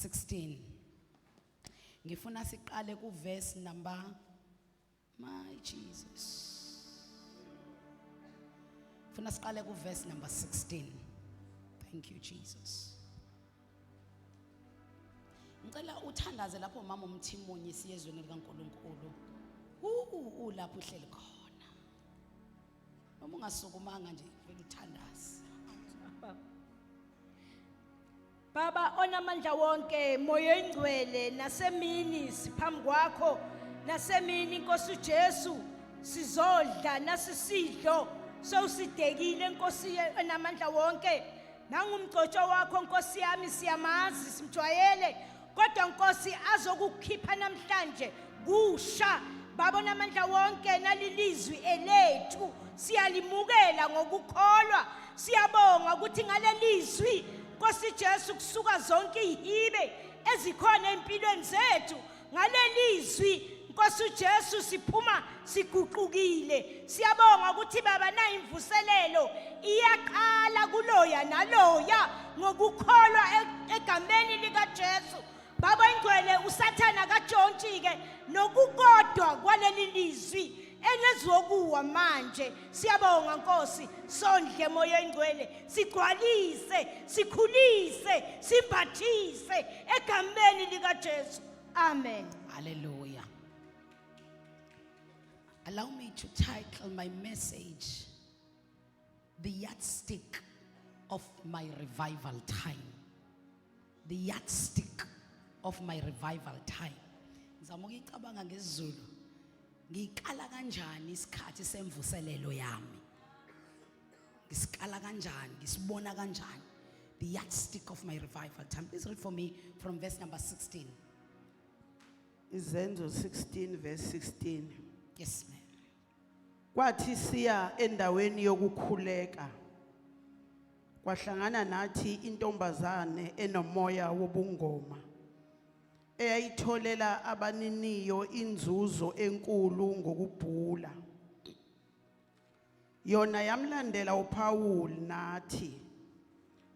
16. Ngifuna siqale ku verse number my Jesus. Ngifuna siqale ku verse number 16. Thank you Jesus. Ngicela uthandaze lapho mama umthimunye siyezweni likaNkulunkulu. Lapho uhleli khona. Noma ungasukumanga nje vele uthandaze. Baba onamandla wonke moya engcwele nasemini siphambi kwakho nasemini Nkosi uJesu sizodla nasisidlo sowusidekile Nkosi onamandla wonke nangumgcotsho wakho Nkosi yami siyamazi simjwayele kodwa Nkosi azokukhipha namhlanje kusha Baba onamandla wonke nalilizwi elethu siyalimukela ngokukholwa siyabonga ukuthi ngalelizwi Nkosi Jesu kusuka zonke ihibe ezikhona empilweni zethu ngalelizwi Nkosi uJesu siphuma siguqukile siyabonga ukuthi baba na imvuselelo iyaqala kuloya naloya ngokukholwa egameni lika Jesu baba ingcwele usathana kaJontshike nokukodwa kwaleli lizwi engezokuwa manje siyabonga Nkosi sondle moya engcwele sigcwalise sikhulise sibhathise egameni lika Jesu amen. Hallelujah. Allow me to title my message The Yardstick of My Revival Time. The yardstick of my revival time. Ngizama ukicabanga ngesiZulu. Ngikala kanjani isikhathi semvuselelo yami? Ngisikala kanjani? Ngisibona kanjani? The yardstick of my revival time. Please read for me from verse number 16. Izenzo 16 verse 16. Yes, ma'am. Kwathi siya endaweni yokukhuleka kwahlangana nathi intombazane enomoya wobungoma eyayitholela abaniniyo inzuzo enkulu ngokubhula yona yamlandela uPaul nathi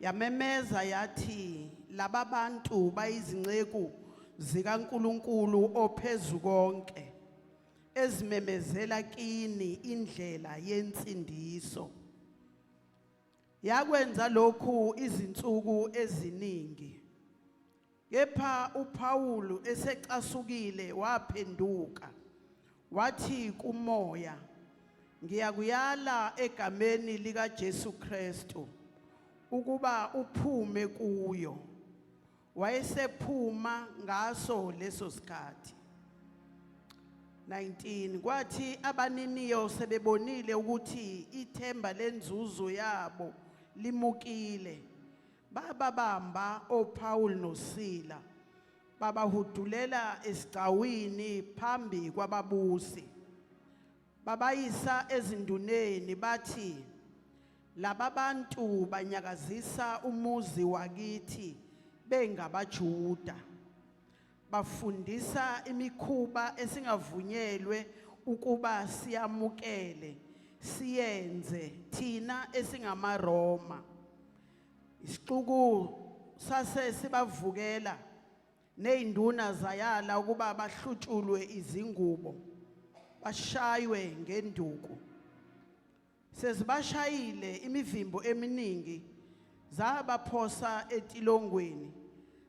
yamemeza yathi laba bantu bayizinceku zikaNkulunkulu ophezukonke ezimemezela kini indlela yensindiso yakwenza lokhu izinsuku eziningi kepha uPaul esecasukile waphenduka wathi kumoya ngiyakuyala egameni lika Jesu Kristu ukuba uphume kuyo wayesephuma ngaso leso sikhathi 19 kwathi abaniniyo sebebonile ukuthi ithemba lenzuzo yabo limukile bababamba oPaul noSila babahudulela esigcawini phambi kwababusi babayisa ezinduneni bathi laba bantu banyakazisa umuzi wakithi bengabaJuda bafundisa imikhuba esingavunyelwe ukuba siyamukele siyenze thina esingamaRoma isixuku sase sibavukela neinduna zayala ukuba bahlutshulwe izingubo bashaywe ngenduku sezibashayile imivimbo eminingi zabaphosa etilongweni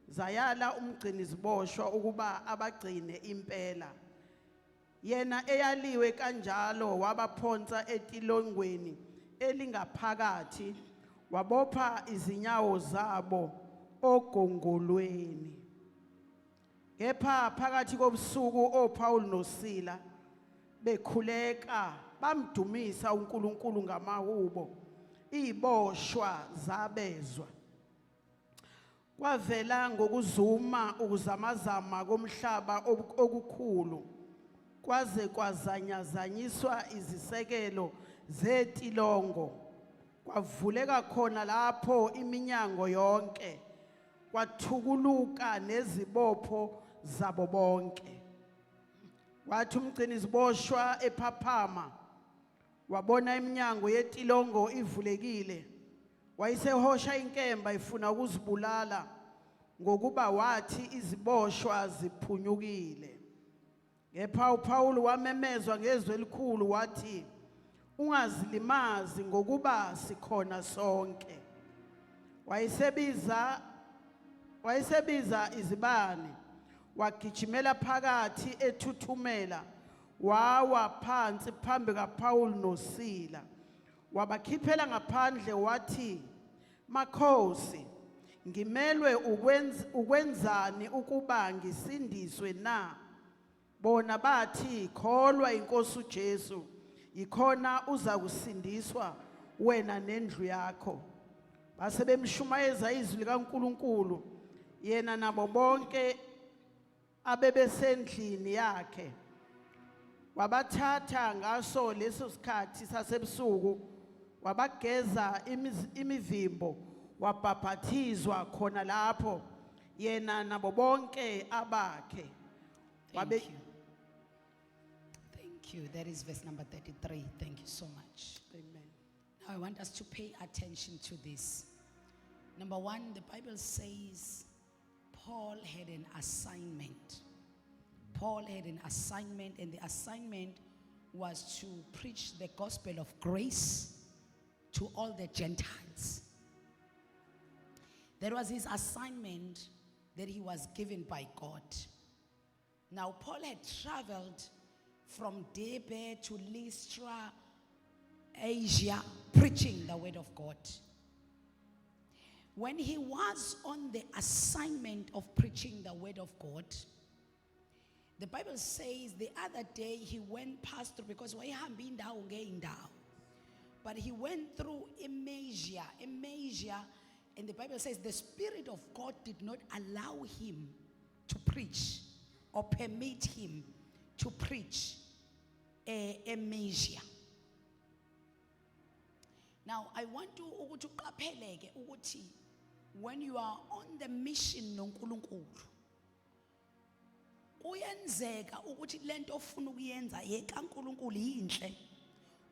zayala umgcini ziboshwa ukuba abagcine impela yena eyaliwe kanjalo wabaphonsa etilongweni elingaphakathi wabopha izinyawo zabo ogongolweni kepha phakathi kobusuku oPaul noSila bekhuleka bamdumisa uNkulunkulu ngamahubo iboshwa zabezwa kwavela ngokuzuma ukuzamazama komhlaba okukhulu kwaze kwazanyazanyiswa izisekelo zetilongo kwavuleka khona lapho iminyango yonke kwathukuluka nezibopho zabo bonke wathi umgcini ziboshwa ephaphama wabona iminyango yetilongo ivulekile wayesehosha inkemba ifuna ukuzibulala ngokuba wathi iziboshwa ziphunyukile. Kepha uPawulu wamemezwa ngezwi elikhulu wathi, ungazilimazi ngokuba sikhona sonke. Wayesebiza izibane, wagijimela phakathi ethuthumela, wawa phansi phambi kaPawulu noSila. Wabakhiphela ngaphandle wathi, Makhosi, ngimelwe ukwenzani ukuba ngisindiswe na? Bona bathi, kholwa iNkosi uJesu, ikhona uza kusindiswa wena nendlu yakho. Base bemshumayeza izwi likaNkulunkulu, yena nabo bonke abebesendlini yakhe. Wabathatha ngaso leso sikhathi sasebusuku, wabageza imivimbo, wabhaphathizwa khona lapho, yena nabo bonke abakhe. Thank you. Thank you. That is verse number 33. Thank you so much. Amen. Now I want us to pay attention to this. Number one, the Bible says Paul had an assignment. Paul had an assignment, and the assignment was to preach the gospel of grace to all the Gentiles. That was his assignment that he was given by God. Now, Paul had traveled from Derbe to Lystra, Asia, preaching the word of God. When he was on the assignment of preaching the word of God, the Bible says the other day he went past through, because but he went through Emmasia, and the Bible says the Spirit of God did not allow him to preach or permit him to preach Emmasia. Now, I want to uqapheleke ukuthi when you are on the mission noNkulunkulu, kuyenzeka ukuthi lento ofuna ukuyenza yekaNkulunkulu yinhle,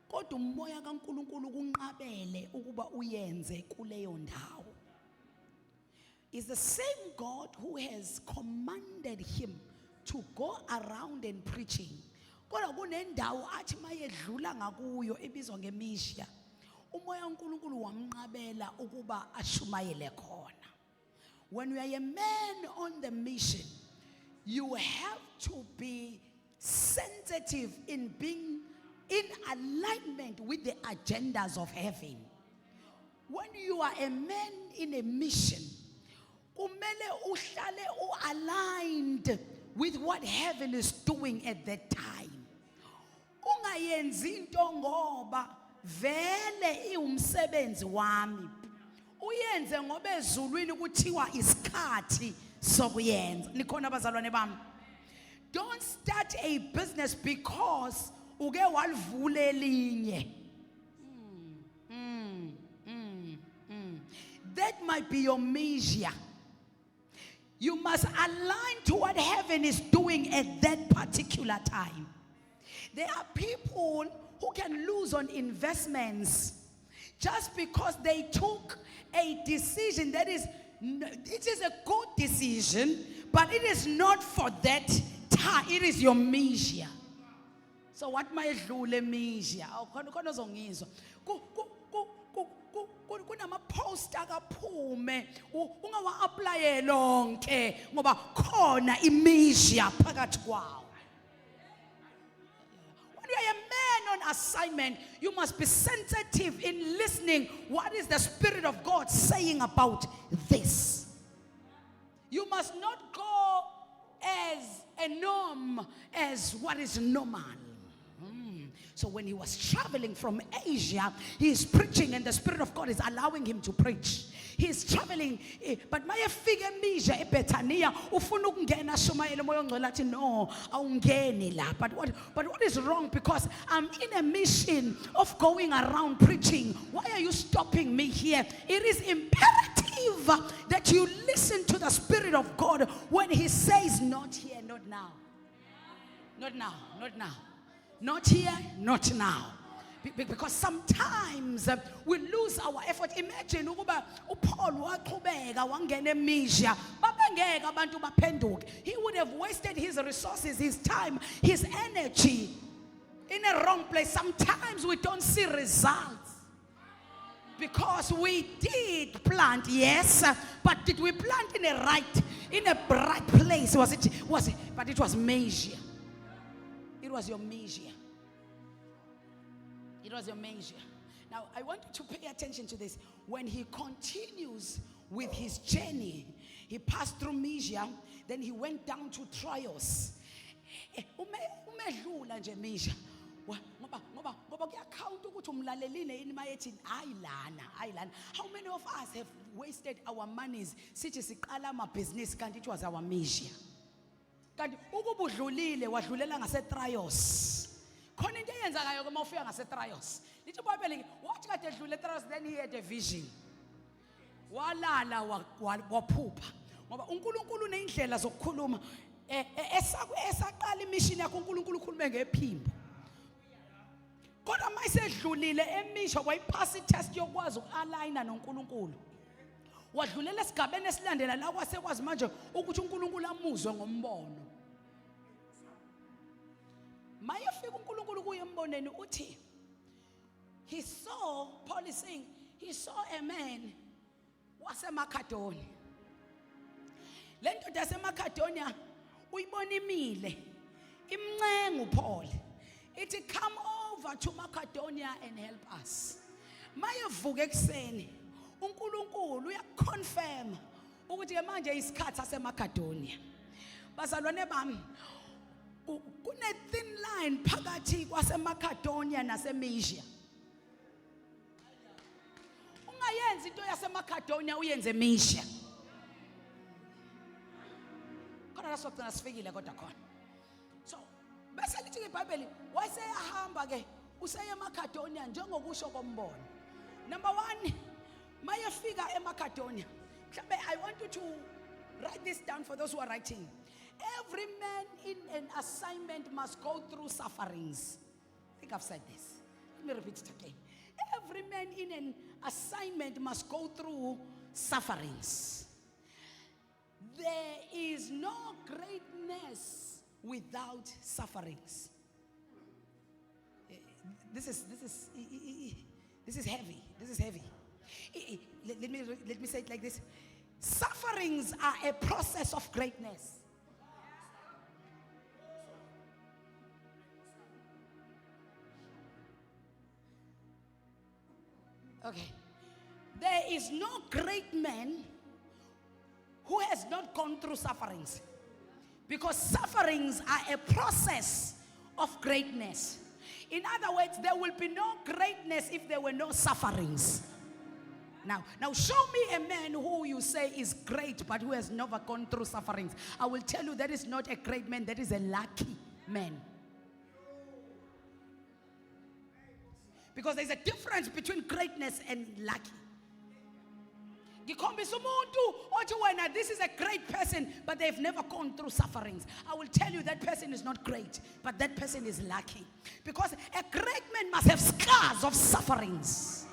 kodwa umoya kaNkulunkulu kunqabele ukuba uyenze kuleyo ndawo. Is the same God who has commanded him to go around and preaching. Kodwa kunendawo athi mayedlula ngakuyo ebizwa ngeMisia, umoya kaNkulunkulu wamnqabela ukuba ashumayele khona. When you are a man on the mission, you have to be sensitive in being in alignment with the agendas of heaven. When you are a man in a mission, kumele uhlale aligned with what heaven is doing at that time. Ungayenzi into ngoba vele iwumsebenzi wami, uyenze ngoba ezulwini kuthiwa isikhathi sokuyenza. Nikhona abazalwane bami? Don't start a business because uke walivula elinye. That might be your measure. You must align to what heaven is doing at that particular time. There are people who can lose on investments just because they took a decision that is, it is a good decision, but it is not for that time. It is your measure. So what mayedlule measure? Khona uzongizwa. Kunama post akaphume ungawa apply lonke ngoba khona imeasure phakathi kwawo. When you are a man on assignment, you must be sensitive in listening. What is the Spirit of God saying about this? You must not go as a norm as what is normal. So when he was traveling from Asia, he is preaching and the Spirit of God is allowing him to preach. He is traveling, but my figure measure eBethania ufuna ukungena shumayele moya ongcwele athi no awungeni la. But what is wrong? Because I'm in a mission of going around preaching. Why are you stopping me here? It is imperative that you listen to the Spirit of God when he says not here, not now. Not now, not now. Not here, not now. Because sometimes we lose our effort. Imagine ukuba uPaul waqhubeka wangena eMisia, babengeke abantu baphenduke. He would have wasted his resources, his time, his energy in a wrong place. Sometimes we don't see results because we did plant, yes, but did we plant in a right place? Was it? But it was Misia. It was your Misia. It was your Misia. Now, I want you to pay attention to this. When he continues with his journey, he passed through Misia, then he went down to Troas. Umedlula nje Misia. Ngoba kuyakount ukuthi umlalelile ini mayethi ayilana. How many of us have wasted our monies sithi siqala ama business kanti it was our Misia? Kanti ukubudlulile wadlulela ngaseTroas. Khona into eyenzakayo uma ufika ngaseTroas. Lithi uBhayibheli wathi kade edlule eTroas, then he had a vision. Walala waphupha. Ngoba uNkulunkulu uneindlela zokukhuluma. Esaqala imission yakhe uNkulunkulu ukhulume ngephimbo. Kodwa mayisedlulile emisho wayiphasa itest yokwazi ukualigna noNkulunkulu. Wadlulela esigabeni esilandela la kwasekwazi manje ukuthi uNkulunkulu amuzwe ngombono. Mayefika uNkulunkulu kuye emboneni uthi he saw, Paul is saying, he saw a man waseMakedoni. Le ndoda yaseMakedonia uyibona imile, imncenga uPaul. Ithi come over to Macedonia and help us. Mayevuka ekseni uNkulunkulu uyaconfirm ukuthi manje isikhathi saseMakedonia. Bazalwane bami, kune thin line phakathi kwaseMakedonia naseMisia. Ungayenza into yaseMakedonia uyenze eMisia. Kodwa lasogcina sifikile kodwa khona. So bese lithi iBhayibheli waseyahamba ke useye eMakedonia njengokusho kombono. Number 1, mayefika eMakedonia. Mhlambe I want you to write this down for those who are writing. Every man in an assignment must go through sufferings. I think I've said this. Let me repeat it again. Every man in an assignment must go through sufferings. There is no greatness without sufferings. This is heavy. This is heavy. Let me say it like this. Sufferings are a process of greatness. Okay. There is no great man who has not gone through sufferings. Because sufferings are a process of greatness. In other words, there will be no greatness if there were no sufferings. Now show me a man who you say is great but who has never gone through sufferings. I will tell you that is not a great man, that is a lucky man. Because there's a difference between greatness and lucky. This is a great person, but they've never gone through sufferings. I will tell you that person is not great, but that person is lucky. Because a great man must have scars of sufferings.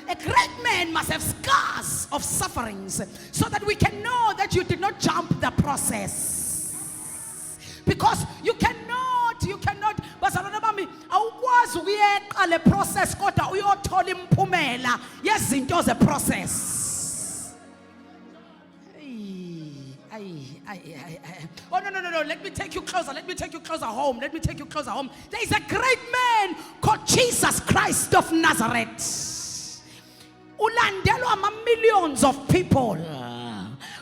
A great man must have scars of sufferings so that we can know that you did not jump the process. Because you cannot bazalwane bami awukwazi ukuyeqa le process kodwa uyothola imphumela yezinto ze process. Oh no, let me take you closer home. There is a great man called Jesus Christ of Nazareth. Ulandelwa ama millions of people,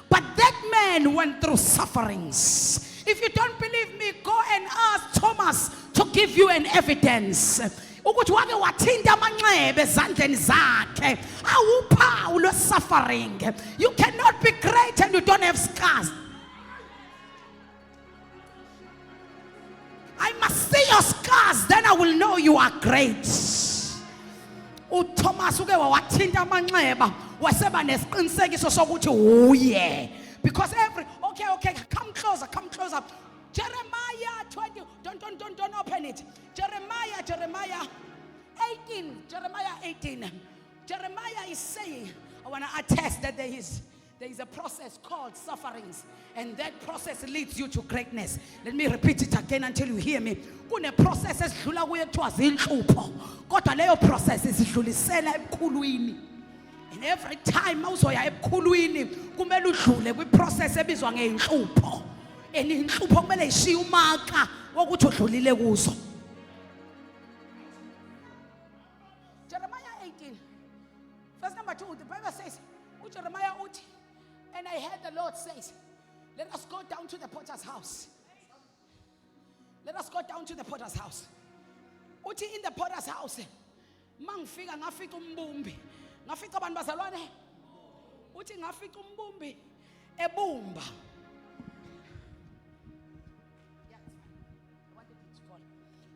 but that man went through sufferings. If you don't believe me, go and ask Thomas to give you an evidence. Ukuthi wake wathinta amanxeba ezandleni zakhe awuphawu lo suffering. You cannot be great and you don't have scars. I must see your scars, then I will know you are great. uThomas uke wathinta amanxeba waseba nesiqinisekiso sokuthi uye. Because okay, come closer. Jeremiah 20, don't open it. Jeremiah 18, Jeremiah 18. Jeremiah is saying, I want to attest that there is a process called sufferings, and that process leads you to greatness. Let me repeat it again until you hear me. Kune process esidlula kuye kuthiwa zinhlupho, kodwa leyo process isidlulisela ebukhulwini. And every time mawuzoya ebukhulwini kumele udlule kwi-process ebizwa ngeinhlupho. And inhlupho kumele ishiye umaka wokuthi udlulile kuzo. Jeremiah 18, verse number 2, the Bible says, Jeremiah uthi, and I heard the Lord says, let us go down to the potter's house. Let us go down to the potter's house. Uthi in the potter's house, ngafika umbumbi. Ngafika abantu bazalwane. Uthi ngafika umbumbi ebumba.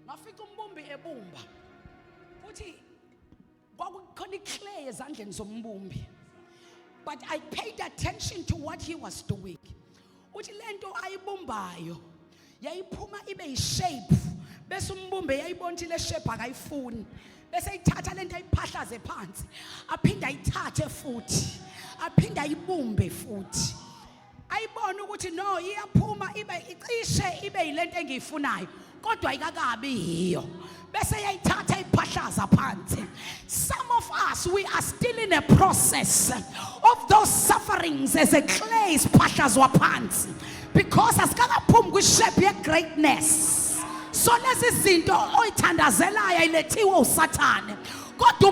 Ngafika umbumbi ebumba. Uthi kwakukhona iclay ezandleni zombumbi. But I paid attention to what he was doing. Uthi lento ayibumbayo yayiphuma ibe yishape, bese umbumbe yayibona ile shape akayifuni, bese ayithatha lento ayiphahlaze phansi, aphinda ayithathe futhi, aphinda ayibumbe futhi. Ayibona ukuthi no, iyaphuma ibe icishe ibe yilento engiyifunayo, kodwa ayikakabi yiyo. Bese yayithatha iphahlaza phansi. Some of us, we are still in a process of those sufferings as a clay phahlazwa phansi, because asikakaphumi kwishape ye greatness. So lezi zinto oyithandazelayo ayilethiwe usathane, kodwa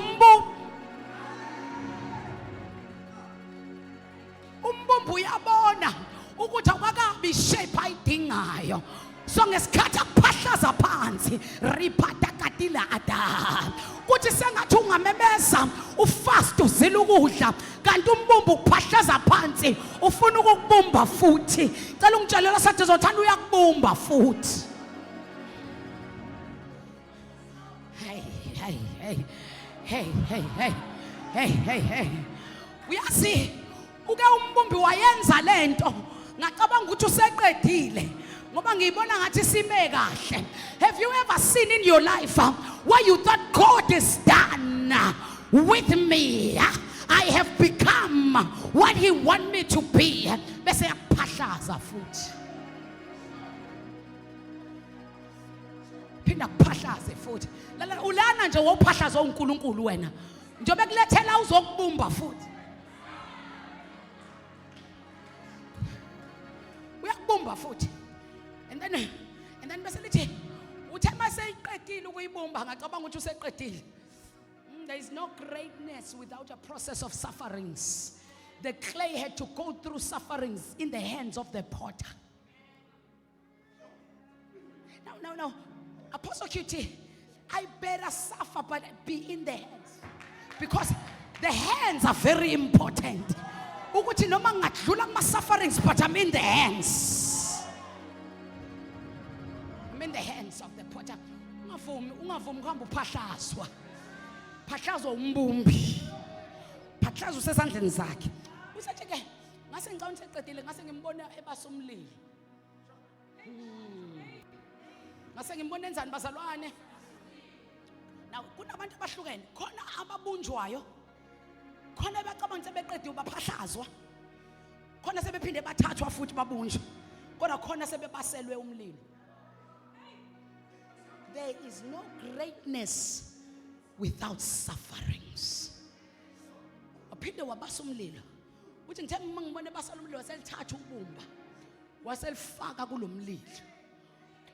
umbumbu uyabona ukuthi awakabi ishape ayidingayo. So ngesikhathi akuphahlaza phansi, ripata katila ada, kuthi sengathi ungamemeza ufast uzila ukudla, kanti umbumbu ukuphahlaza phansi ufuna ukukubumba futhi. Cela ungitshelela sathi uzothanda uyakubumba futhi. Hey. Uyazi uke umbumbi wayenza lento, ngacabanga ukuthi useqedile. Ngoba ngiyibona ngathi sime kahle. Have you ever seen in your life where you thought God is done with me? I have become what he want me to be. Bese yaphahlaza futhi. Phinda kuphahlaze futhi. Lala ulana nje wophahlaza uNkulunkulu wena. Njobe kulethela uzokubumba futhi. Uyakubumba futhi. And then bese lithi uthe mase iqedile ukuyibumba ngacabanga ukuthi useqedile. There is no greatness without a process of sufferings. The clay had to go through sufferings in the hands of the potter. No. Apostle QT, I better suffer but be in the hands. Because the hands are very important. Ukuthi noma ngadlula kuma sufferings but I'm in the hands. In the hands of the potter. Ungavumi kuhamba uphahlazwa. Phahlazwa umbumbi. Phahlazwa usesandleni zakhe. Usathi ke ngase ngicabanga seqedile, ngase ngimbona ebasa umlilo. Ngase ngimbona enzani bazalwane? Now kunabantu abahlukene, khona ababunjwayo. Khona bacabanga sebeqedile baphahlazwa. Khona sebephinde bathathwa futhi babunjwa. Kodwa khona sebebaselwe umlilo. There is no greatness without sufferings. Aphinde wabasa umlilo. Uthi ngithe ngibone basala umlilo waselithatha ubumba. Waselifaka kulomlilo.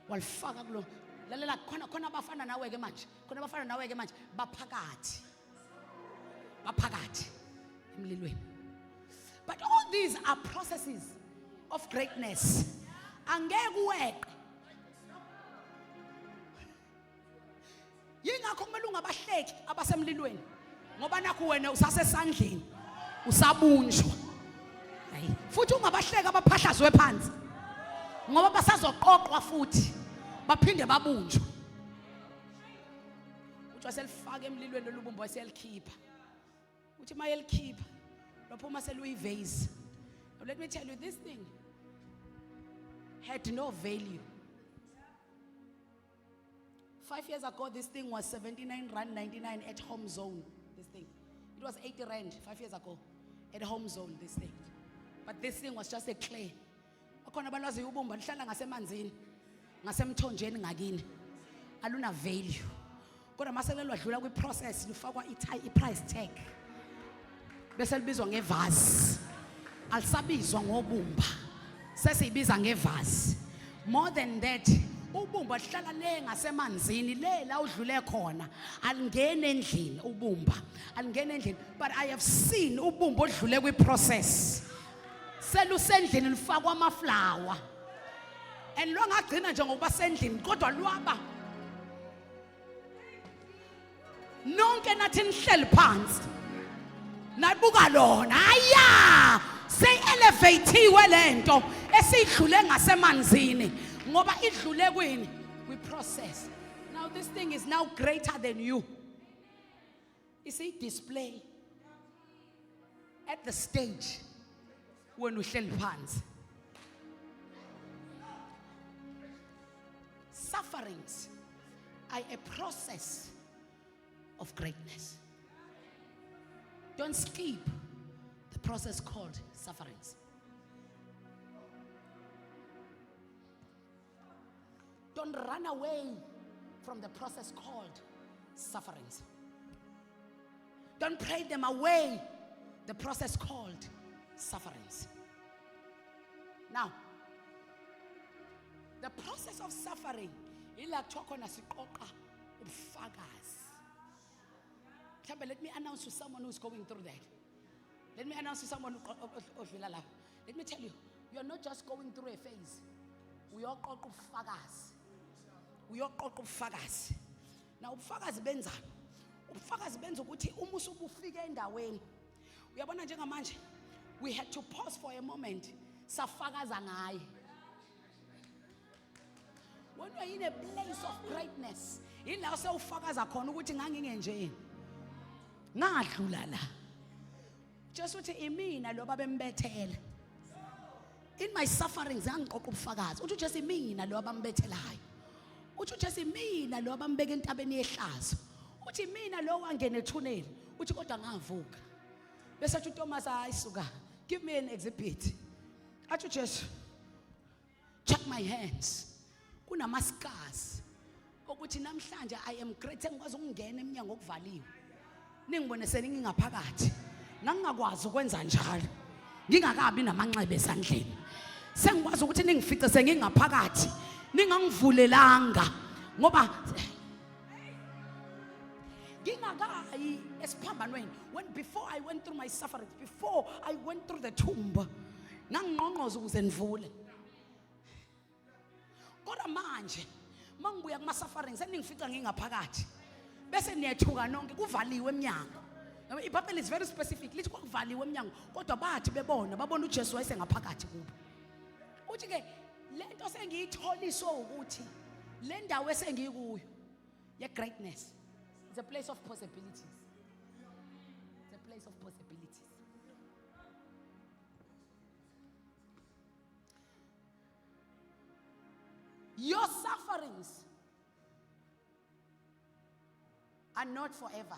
Walifaka kulo. Lalela khona abafana nawe ke manje. Khona abafana nawe ke manje baphakathi. Baphakathi emlilweni. But all these are processes of greatness. Angeke uweqe. Yingakho kumele ungabahleki abasemlilweni, ngoba nakho wena usasesandleni usabunjwa. Hayi, futhi ungabahleki abaphahlazwe phansi, ngoba basazoqoqwa futhi baphinde babunjwa. Uthi waselifaka emlilweni lolubumba waselikhipha. Uthi mayelikhipha lophuma seluyivase. Now let me tell you this thing. had no value. 5 years ago, this thing was 79 rand 99 at Home Zone. This thing, it was 80 rand 5 years ago at Home Zone. This thing, but this thing was just a clay. Akhona balwazi ubumba lihlala ngasemanzini, ngasemthonjeni ngakini. Aluna value. Kodwa masele lwadlula kwi process lufakwa i-price tag. Bese libizwa ngevase. Alisabizwa ngobumba. Sesiyibiza ngevase. More than that, ubumba lihlala le ngasemanzini le la udlule khona. Alingene endlini ubumba. Alingene endlini. But I have seen ubumba odlule kwi process. Selusendlini lufakwa amaflower. And lo ngagcina nje ngokuba sendlini kodwa lwaba. Nonke nathi nihleli phansi. Nabuka lona. Aya! Say elevatiwe lento esidlule ngasemanzini ngoba idlule kwini we process. Now this thing is now greater than you. You see display at the stage when uhleli phansi. Sufferings are a process of greatness. Don't skip the process called sufferings. Don't run away from the process called sufferings. Don't pray them away, the process called sufferings. Now, the process of suffering, ila thoko nasiqoqa ubufakazi. Let me announce to someone who's going through that. Let me announce to someone who let me tell you, you're not just going through a phase. We all qoqa ubufakazi. We all qoqa ubufakazi. Now ubufakazi benza. Ubufakazi benza ukuthi uma usubufika endaweni. Uyabona njengamanje, we had to pause for a moment. Safakaza ngaye. When you're in a place of greatness, ila usewufakaza khona ukuthi ngangingenjeni. Ngadlula la. Just uthi imina lo babembethela. In my sufferings angiqoqa ubufakazi. Uthi just imina lo abambethelayo. Uthi just imina lo abambeka entabeni yehlazo. Uthi imina lo wangena ethuneni. Uthi kodwa ngavuka. Bese uthi uThomas ayisuka. Give me an exhibit. Athi just check my hands. Kunama scars. Ukuthi namhlanje I am great engikwazi ukungena eminyango okuvaliwe. Ningibone seningingaphakathi. Ngangakwazi ukwenza njalo. Ngingakabi namanxeba esandleni. Sengikwazi ukuthi ningifice sengingaphakathi. Ningangivulelanga ngoba ngingakayi esiphambanweni. When before I went through my sufferings, before I went through the tomb, ngangqonqoza ukuze nivule. Kodwa manje mangibuya kuma sufferings seningifica ngingaphakathi. Bese niyethuka nonke kuvaliwe eminyango. iBhayibheli is very specific. Lithi kwakuvaliwe eminyango kodwa bathi babona uJesu wayesengaphakathi kubo. Uthi ke lento sengiyitholiswe ukuthi le ndawo esengikuyo ye greatness is a place of possibilities. It's a place of possibilities. Your sufferings are not forever,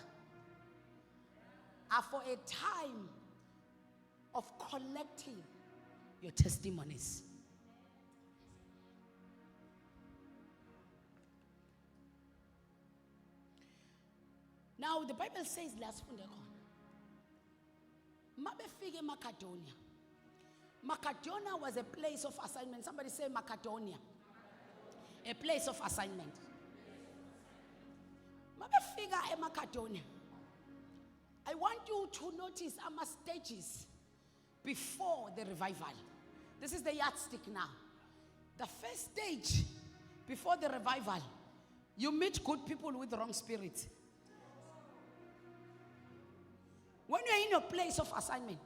are for a time of collecting your testimonies. Now the Bible says last Mabefike Macedonia. Macedonia was a place of assignment. Somebody say Macedonia. A place of assignment. Mabefika Macedonia. I want you to notice our stages before the revival. This is the yardstick now. The first stage before the revival, you meet good people with wrong spirit. When you're in a place of assignment,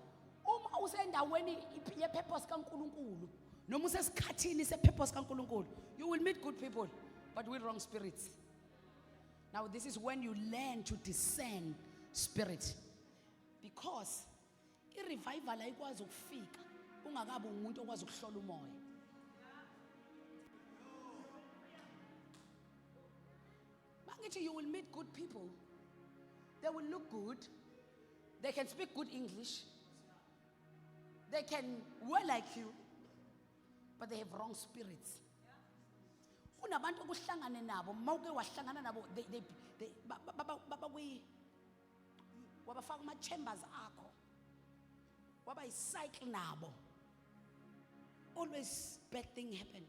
you will meet good people, but with wrong spirits. Now this is when you learn to discern spirit. Because revival ayikwazi ukufika ungakabi umuntu okwazi ukuhlola umoya. ukuthi you will meet good people. They will look good. They can speak good English. They can wear like you, but they have wrong spirits. Kunabantu okuhlangane nabo, mawuke wahlangana nabo, wabafaka ama chambers akho. Waba cycle nabo. Always bad thing happen.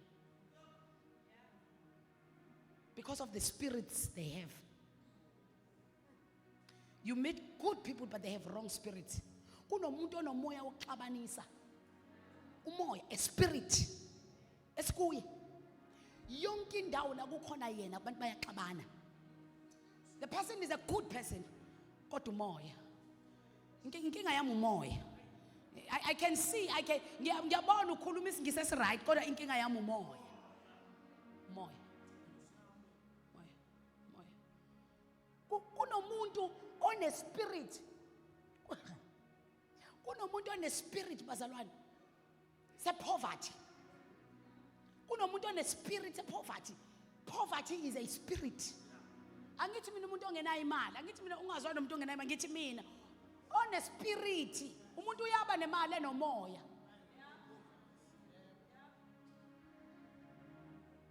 Because of the spirits they have. You meet good people, but they have wrong spirits. Kunomuntu onomoya wokuxabanisa. Umoya, a spirit. Esikuye. Yonke indawo la kukhona yena abantu bayaxabana. The person is a good person, kodwa umoya. Inkinga yami umoya. I can see, ngiyabona ukhuluma isingisi esi-right, kodwa inkinga yami umoya. Umoya. Kunomuntu one-spirit. Kunomuntu one-spirit bazalwane. Se-poverty. Kunomuntu one-spirit se-poverty. Poverty is a spirit. Angithi mina umuntu ongenayo imali, angithi mina ungazwani umuntu ongenayo imali, ngithi mina one-spirit. Umuntu uyaba nemali enomoya.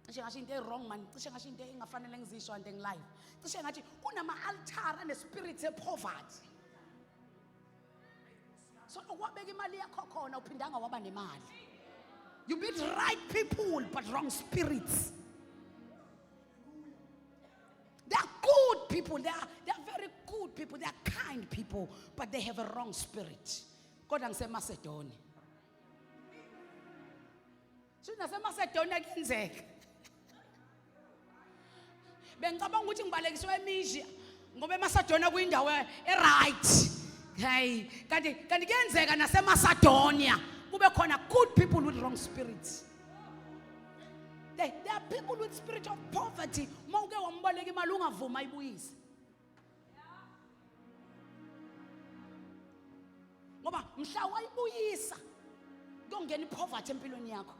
Cishe ngasho into wrong man, cishe ngasho into engafanele ngizisho ande ngi-live. Cishe ngathi kunama-altar ane-spirit se-poverty. So ukwabeka imali yakho khona uphindanga waba nemali. You meet right people but wrong spirits. They are good people, they are very good people, they are kind people, but they have a wrong spirit. Kodwa ngisemacedonia. Sina semacedonia kuyenzeka. Bengicabanga ukuthi ngibalekiswe eMisha ngoba eMacedonia kuyindawo e-right. Hey, kanti kuyenzeka naseMacedonia kube khona good people with wrong spirits. There are people with spirit of poverty. Mawuke wamboleka imali ungavuma ayibuyise. Ngoba mhla wayibuyisa kungena ipoverty empilweni yakho.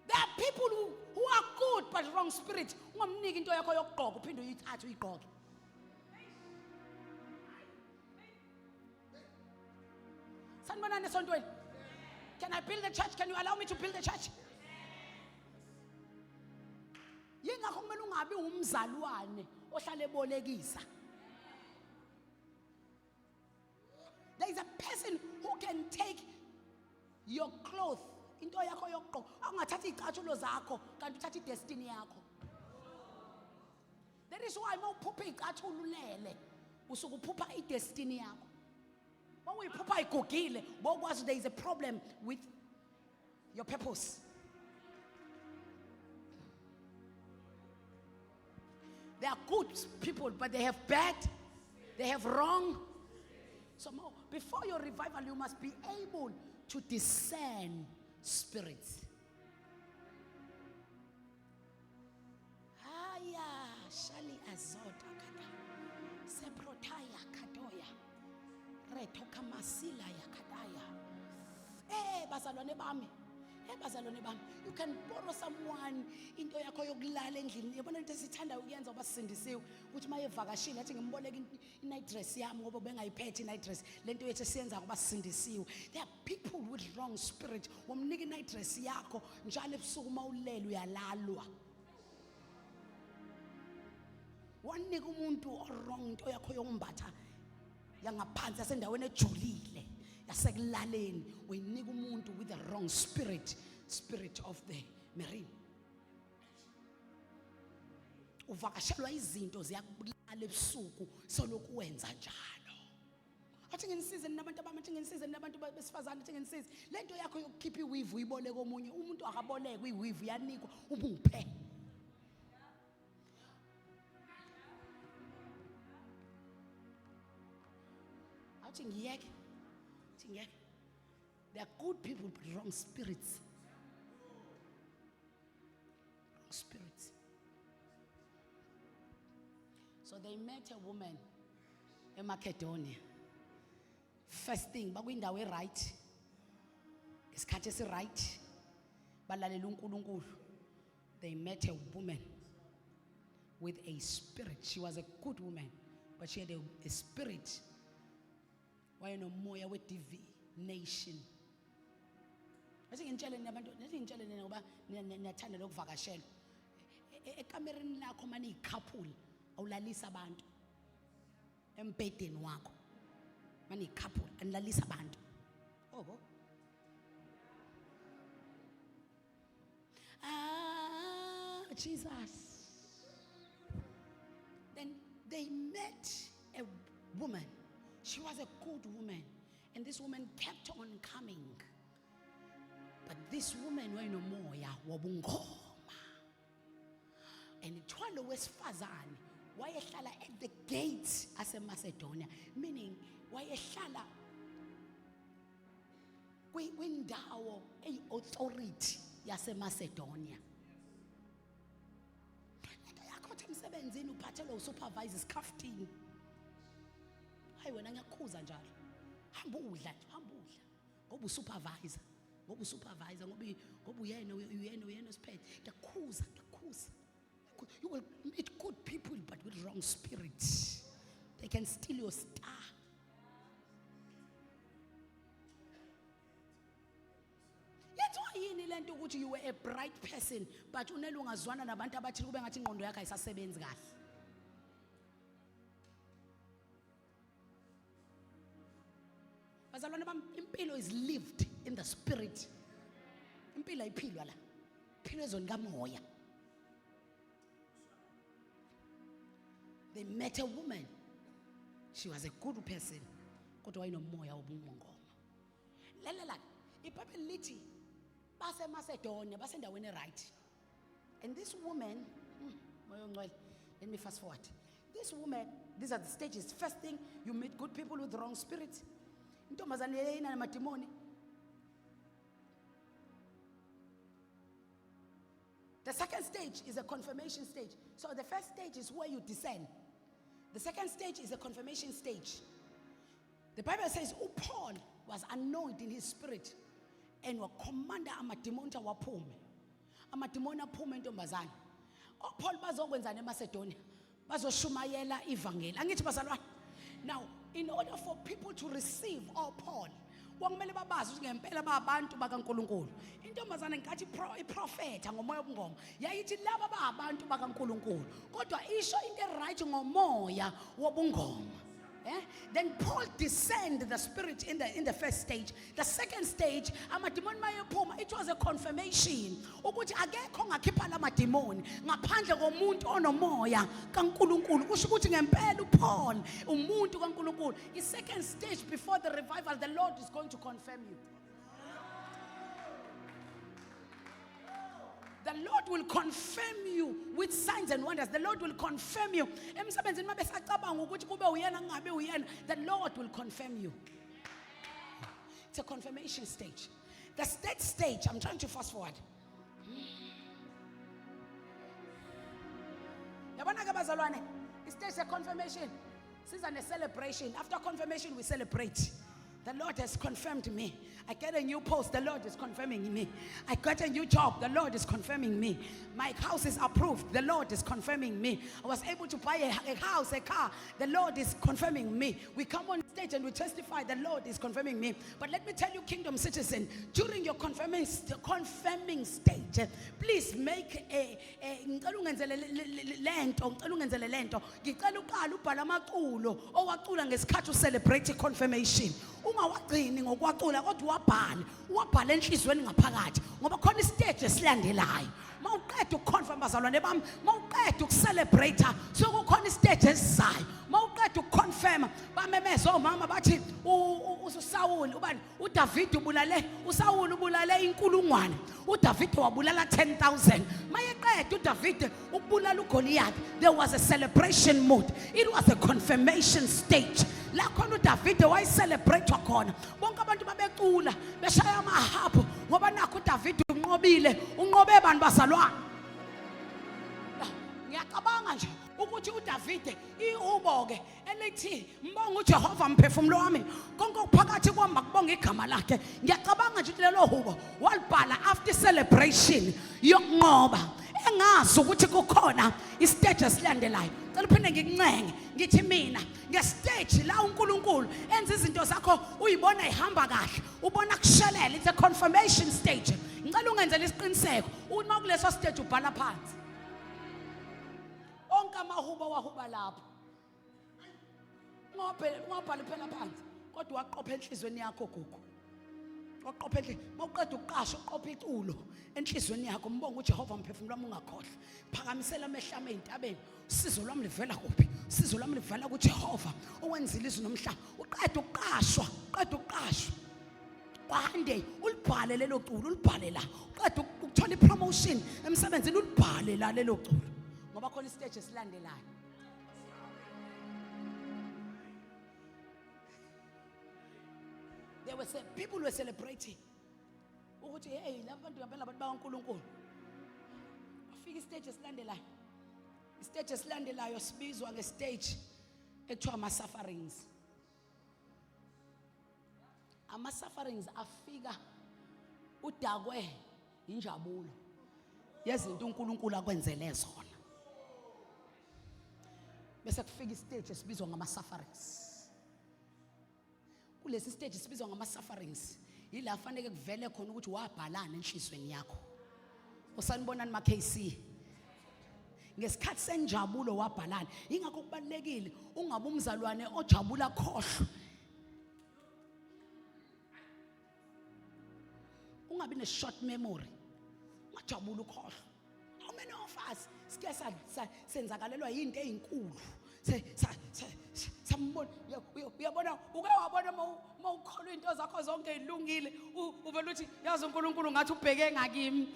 There are people who are good but wrong spirit. Ungamniki into yakho yokugqoka uphinde uyithathe uyigqoke. Sanibonani esontweni. Can I build the church? Can you allow me to build the church? Yingakho kumele ungabi umzalwane ohlale ebolekisa. There is a person who can take your clothes, into yakho yokugqoka, angathatha izicathulo zakho kanti uthatha idestiny yakho. That is why mawuphupha izicathulo ulele usuke uphupha idestiny yakho. When we papa igogile, because there is a problem with your purpose. They are good people, but they have bad, they have wrong. So before your revival, you must be able to discern spirits. Aya, shali azota kata, seprotaya katoya. Retoka masila yakadaya. Bazalwane bami. Bazalwane bami. You can borrow someone into yakho yokulala endlini. Yabona into esithanda ukuyenza obasindisiwe ukuthi maye evakashile athi ngimboleka i-night dress yami ngoba bengayiphethe i-night dress. Lento yethu esiyenza obasindisiwe. There are people with wrong spirit. Womnika i-night dress yakho njalo ebusuku mawulele uyalalwa. Wanika umuntu wrong into yakho yombatha yangaphansi yasendaweni ejulile yasekulaleni uyinika umuntu with the wrong spirit of the marine. Uvakashelwa izinto ziyakubulala ebusuku soloku wenza njalo. Athi nginisize nabantu abami, athi nginisize nabantu besifazane, athi nginisize lento yakho yokukhipha iweave uyiboleke omunye umuntu akaboleka iweave yanikwa ubuphe. They are good people but wrong spirits. Wrong spirits. So they met a woman in Macedonia. First thing, bakwindawo right. Isikhathi esi right. balalela uNkulunkulu. They met a woman with a spirit. She was a good woman, but she had a spirit. Wayenomoya we-divination. Athi ngitshele nabantu, nathi ngitshele nina ngoba niyathanda lokuvakashela. Ekamereni lakho manje ikhapuli awulalisa abantu. Embedeni wakho. Manje ikhapuli anilalisa abantu. Oh. Jesus. Then they met a woman. She was a good woman. And this woman kept on coming. But this woman wayenomoya wobungoma. And ithwalo wesifazane wayehlala at the gates aseMacedonia, meaning wayehlala kwindawo authority yaseMacedonia. Yakho emsebenzini uphathelwa usupervisor iskaftini. Hayi wena ngiyakhuza njalo. Hamba udla ngoba usupervisor. Ngoba usupervisor ngoba uyena osiphethe. Ngiyakhuza. You will meet good people but with wrong spirits. They can steal your star. Yini lento ukuthi you were a bright person but unele ungazwana nabantu abathi kube ngathi ingqondo yakhe ayisasebenzi kahle. Bazalwane bami, impilo is lived in the spirit. Impilo ayiphilwa la. Impilo ezweni kamoya. They met a woman. She was a good person. Kodwa wayenomoya wobungoma. Lalela, iBhayibheli lithi baseMacedonia basendaweni right. And this woman, let me fast forward. This woman, these are the stages. First thing, you meet good people with wrong spirits. Intombazane yena namadimoni. The second stage is a confirmation stage. So the first stage is where you discern. The second stage is a confirmation stage. The Bible says, Paul was anointed in his spirit and was commander amadimoni waphume. Amadimoni aphume intombazane. Paul bazokwenza eMacedonia. Bazoshumayela ivangeli. Angithi bazalwane. Now, in order for people to receive Paul, kwamele babazi ukuthi ngempela babantu bakaNkuluNkulu. Intombazane ngathi iprofeta ngomoya wobungoma. Yayithi laba babantu bakaNkuluNkulu. Kodwa isho into right ngomoya wobungoma. Then Paul discerned the spirit in the first stage. The second stage, amadimoni mayephuma, it was a confirmation. Ukuthi akekho ngakhipha la madimoni ngaphandle komuntu onomoya kaNkuluNkulu. Kusho ukuthi ngempela uPaul umuntu kaNkuluNkulu. The second stage before the revival, the Lord is going to confirm you. The Lord will confirm you with signs and wonders. The Lord will confirm you. The Lord will confirm you. It's a confirmation stage. The third stage, I'm trying to fast forward. It's stage a confirmation. This is a celebration. After confirmation, we celebrate. The Lord has confirmed me. I get a new post. The Lord is confirming me. I got a new job. The Lord is confirming me. My house is approved. The Lord is confirming me. I was able to buy a house, a car. The Lord is confirming me. We come on stage and we testify. The Lord is confirming me. But let me tell you, kingdom citizen, during your confirming stage, please make celebrate confirmation. Ungawagcini ngokwacula kodwa wabhala enhlizweni ngaphakathi ngoba khona istage esilandelayo. Mawuqeda ukuconfirm bazalwane bami, mawuqeda ukucelebrate sokukhona istage esizayo. Mawuqeda ukuconfirm bamemeza omama bathi uSawuli ubani uDavid uSawuli ubulale inkulungwane, uDavid wabulala 10,000. Mayeqeda uDavid ukubulala uGoliath, there was a celebration mood. It was a confirmation stage. La khona uDavid wayecelebrate khona. Bonke abantu babecula beshaya amahapu ngoba nakho uDavid unqobe bani bazalwane. Ngiyacabanga nje ukuthi uDavide ihubo ke elithi mbonga uJehova mphefumulo wami konke okuphakathi kwami makubonga igama lakhe. Ngiyacabanga nje ukuthi lelo hubo walibhala after celebration yokunqoba engazi ukuthi kukhona istage esilandelayo. Cela uphinde ngikuncenge ngithi mina ngestage la uNkulunkulu enza izinto zakho uyibona ihamba kahle ubona kushelela. It's a confirmation stage. Ngicela ungenzele isiqiniseko uma kuleso stage ubhala phansi onke amahubo wahuba lapho ngobhala phela phansi kodwa waqopha enhlizweni yakho gugu. Waqopha mawuqeda ukuqasha uqopha iculo enhlizweni yakho mbonga uJehova mphefumulo wami ungakhohlwa. Phakamisela amehlo ami ezintabeni. Usizo lwami livela kuphi? Usizo lwami livela kuJehova owenzile izulu nomhlaba. Uqeda ukuqashwa one day ulibhale lelo culo ulibhale la. Uqeda ukuthola ipromotion emsebenzini ulibhale la lelo culo ngoba khona istage esilandelayo. People were celebrating ukuthi hey labantu ngempela abantu bakaNkulunkulu. Afika istage esilandelayo. Istage esilandelayo sibizwa ngestage ekuthiwa ama-sufferings. Ama-sufferings afika udakwe injabulo yezinto uNkulunkulu akwenzele zona. Bese kufika istage esibizwa ngama-sufferings. Kulesi stage sibizwa ngama-sufferings yila fanele kuvele khona ukuthi wabhalana enhlizweni yakho. Usanibonani ma-KC? Ngesikhathi senjabulo wabhalana. Ingakho kubalekile ungabe umzalwane ojabula khohlwa. Ungabe ne short memory. Ungajabula ukhohlwa. How many of us sike senzakalelwa izinto ezinkulu? Sambona uyabona uke wabona mawukholwa into zakho zonke ezilungile uvela uthi yazi uNkulunkulu ngathi ubheke ngakimi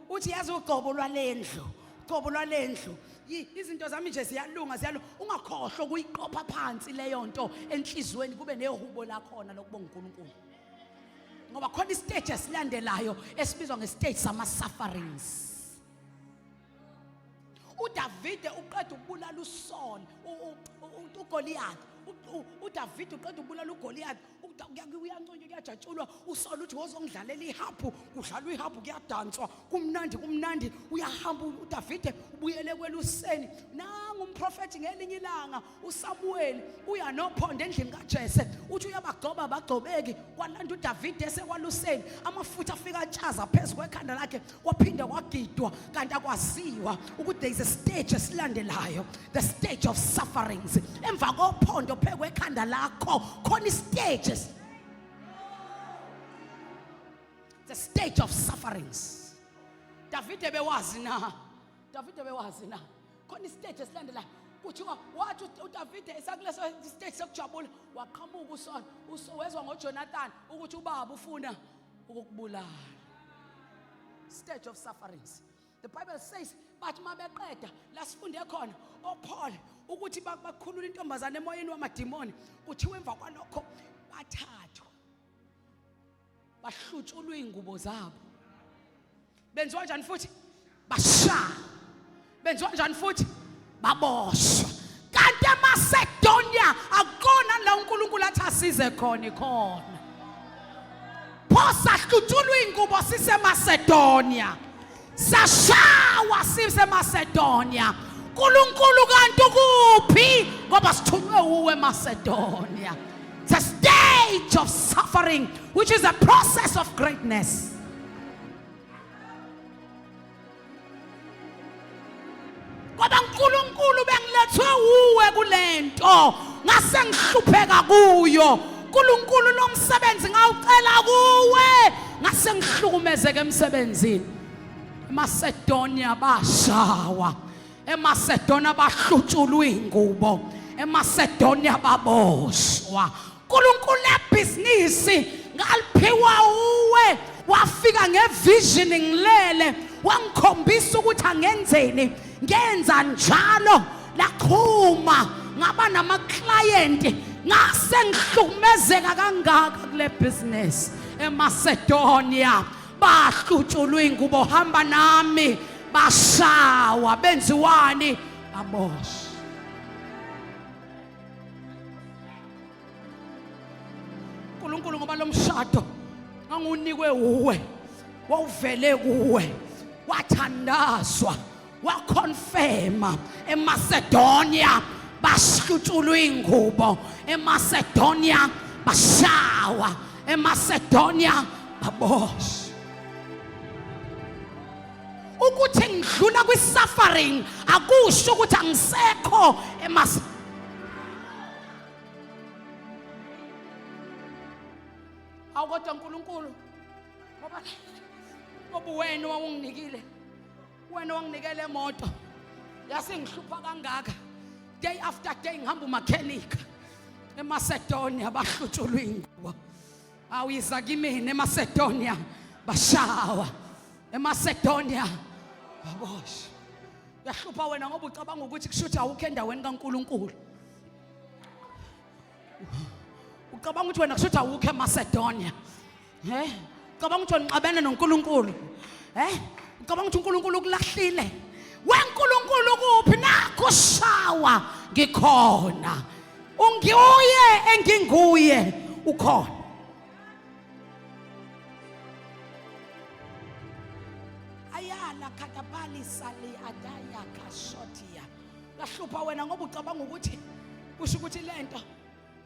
uthi yazi uGcobo lwalendlu izinto zami nje ziyalunga ungakhohlwa ukuyiqopha phansi leyo nto enhlizweni kube nehubo la khona lokubonga uNkulunkulu ngoba khona istage esilandelayo esibizwa ngestage sama-sufferings. uDavide uqeda ukubulala uSaul uGoliath. uDavide uqeda ukubulala uGoliath uyanconjwa kuyajatshulwa uSaul uthi wozongidlalela ihabhu kudlalwa ihabhu kuyadanswa kumnandi uyahamba uDavide ubuyele kweluseni nanga umprofeti ngelinye ilanga uSamuel uya nophondo endlini kaJese uthi uyabagcoba bagcobeki kwalanda uDavide esekwaluseni amafutha afika atshaza phezulu kwekhanda lakhe kwaphinda kwagidwa kanti akwaziwa ukuthi there is a stage esilandelayo, the stage of sufferings. Emva kophondo phekwe ekhanda lakho khona stages, the stage of sufferings. Davide bewazi na khona istage esilandelayo kuthiwa wathi uDavide esakuleso stage sokujabula waqhamuka uSaul usowezwa ngoJonathan ukuthi ubaba ufuna ukukubulala. Stage of sufferings. The Bible says but mabeqeda la sifunde khona oPaul ukuthi bakhulula intombazane emoyeni wamadimoni kuthiwa emva kwalokho bathathwa bahlutshulwa ingubo zabo benziwa kanjani futhi basha benziwa kanjani futhi baboshwa kanti eMacedonia akukona la uNkulunkulu athi asize khona phosa hlutshulwa ingubo siseMacedonia sashawa siseMacedonia uNkulunkulu kanti ukuphi ngoba sithunywe uwe eMacedonia. It's a stage of suffering which is a process of greatness. Ngoba uNkulunkulu bengilethwe uwe kulento ngase ngihlupheka kuyo uNkulunkulu lo msebenzi ngawucela kuwe ngase ngihlukumezeke emsebenzini. eMacedonia bashawa, eMacedonia bahlutshulwa ingubo, eMacedonia baboshwa. uNkulunkulu lebhizinisi ngaliphiwa uwe wafika ngevision ngilele wangikhombisa ukuthi angenzeni ngenza njalo laqhuma ngaba nama client ngase ngihlukumezeka kangaka kule business. eMacedonia bahlutshulwa ingubo hamba nami bashawa benziwani abosh. uNkulunkulu ngoba lo mshado angunikwe uwe wawuvele kuwe wathandazwa wakonfirma eMacedonia bashutshulwa ingubo eMacedonia bashawa eMacedonia babosh. Ukuthi ngidlula kwi-suffering akusho ukuthi angisekho awukodwa uNkulunkulu ngoba wena wawunginikile, wena wanginikele emoto yasengihlupha kangaka day after day ngihamba umakhenika eMacedonia bahlutshulwa ingubo. Awuyiza kimi eMacedonia bashawa eMacedonia babosh. Yahlupha wena ngoba ucabanga ukuthi kushuthi awukho endaweni kaNkulunkulu. Ucabanga ukuthi wena kushuthi awukho eMacedonia. Ucabanga ukuthi ngixabene noNkulunkulu. Ucabanga ukuthi uNkulunkulu ukulahlile. WeNkulunkulu kuphi nakho shawa ngikhona. Ungiuye enginguye ukhona. Ayala katabali sali adaya kashotia. Lahlupha wena ngoba ucabanga ukuthi kusho ukuthi lento